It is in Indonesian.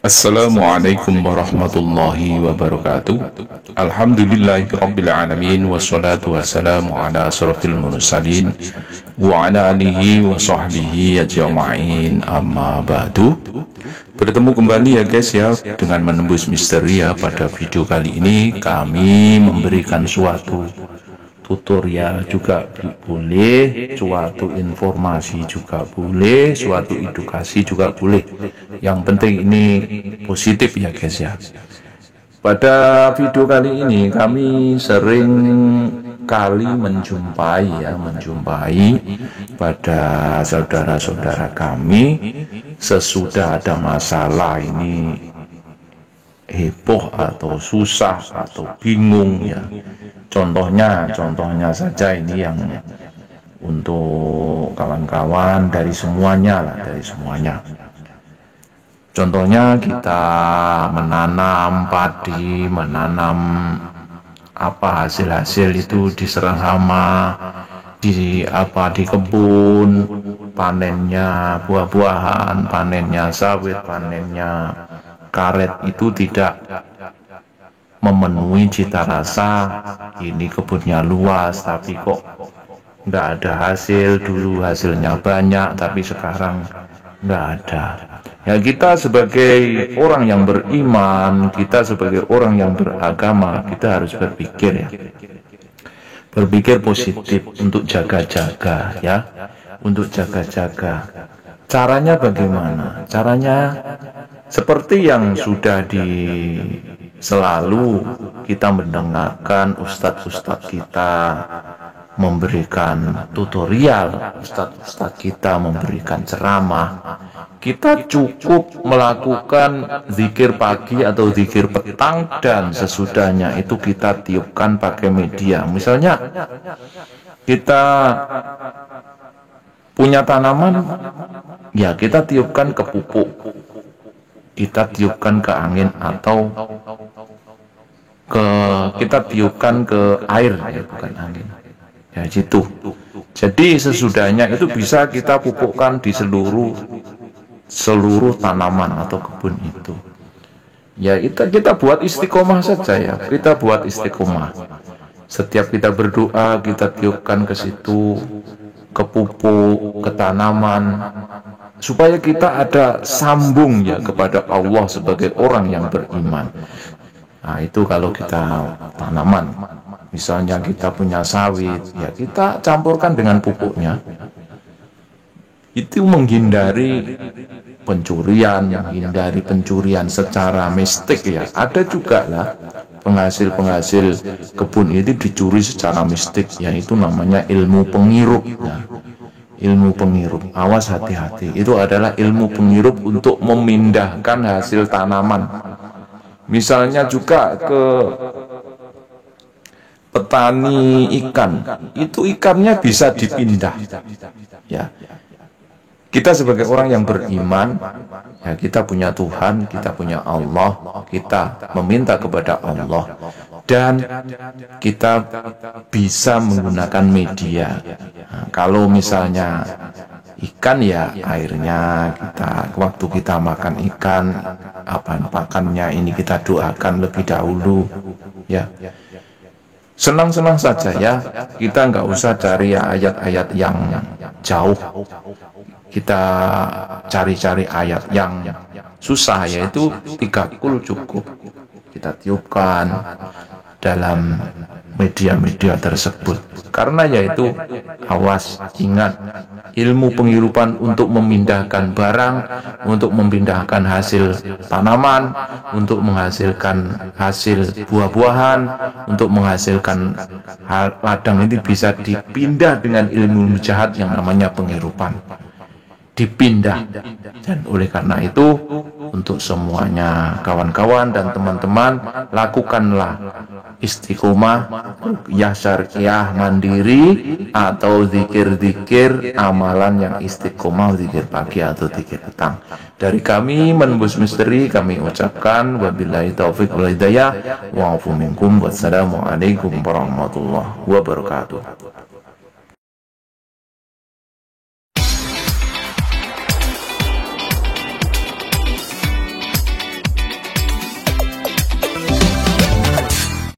Assalamualaikum warahmatullahi wabarakatuh. Alhamdulillahirabbil alamin wassalatu wassalamu ala asrofil mursalin wa ala alihi wa sahbihi ajma'in, amma ba'du. Bertemu kembali ya guys ya dengan menembus misteri ya. Pada video kali ini kami memberikan suatu tutorial juga boleh, suatu informasi juga boleh, suatu edukasi juga boleh. Yang penting ini positif ya guys ya. Pada video kali ini kami sering kali menjumpai pada saudara-saudara kami sesudah ada masalah ini heboh atau susah atau bingung ya. Contohnya saja ini yang untuk kawan-kawan dari semuanya. Contohnya kita menanam padi, menanam hasil-hasil itu diserang hama di kebun, panennya buah-buahan, panennya sawit, panennya karet itu tidak memenuhi cita rasa. Ini kebunnya luas tapi kok nggak ada hasil. Dulu hasilnya banyak tapi sekarang nggak ada. Ya, kita sebagai orang yang beriman, kita sebagai orang yang beragama, kita harus berpikir ya, berpikir positif untuk jaga-jaga ya, untuk jaga-jaga. Caranya bagaimana? Caranya seperti yang sudah selalu kita mendengarkan ustadz-ustadz kita memberikan tutorial, ustadz-ustadz kita memberikan ceramah. Kita cukup melakukan zikir pagi atau zikir petang, dan sesudahnya itu kita tiupkan pakai media. Misalnya kita punya tanaman, ya kita tiupkan ke pupuk, kita tiupkan ke angin, atau kita tiupkan ke air ya, bukan angin ya, gitu. Jadi sesudahnya itu bisa kita pupukkan di seluruh tanaman atau kebun itu ya. Kita buat istiqomah saja ya, kita buat istiqomah. Setiap kita berdoa kita tiupkan ke situ, ke pupuk, ke tanaman, supaya kita ada sambung ya kepada Allah sebagai orang yang beriman. Nah itu kalau kita tanaman. Misalnya kita punya sawit ya, kita campurkan dengan pupuknya. Itu menghindari pencurian, menghindari pencurian secara mistik ya. Ada juga lah penghasil kebun itu dicuri secara mistik ya, itu namanya ilmu penghirup ya. Ilmu penghirup, awas hati-hati, itu adalah ilmu penghirup untuk memindahkan hasil tanaman. Misalnya juga ke petani ikan, itu ikannya bisa dipindah ya. Kita sebagai orang yang beriman ya, kita punya Tuhan, kita punya Allah, kita meminta kepada Allah, dan kita bisa menggunakan media. Nah, kalau misalnya ikan ya airnya, waktu kita makan ikan, pakannya ini kita doakan lebih dahulu ya. Senang-senang saja ya, kita nggak usah cari ayat-ayat yang jauh, kita cari-cari ayat yang susah, yaitu 3 kul cukup kita tiupkan dalam media-media tersebut. Karena yaitu, awas, ingat, ilmu penghirupan untuk memindahkan barang, untuk memindahkan hasil tanaman, untuk menghasilkan hasil buah-buahan, untuk menghasilkan ladang, ini bisa dipindah dengan ilmu jahat yang namanya penghirupan. Dipindah. Dan oleh karena itu, untuk semuanya kawan-kawan dan teman-teman, lakukanlah istiqomah, ruqyah syariah mandiri, atau zikir-zikir amalan yang istiqomah, zikir pagi atau zikir petang. Dari kami menembus misteri, kami ucapkan wabillahi taufiq wal hidayah, wa'afu minkum, wassalamualaikum warahmatullahi wabarakatuh.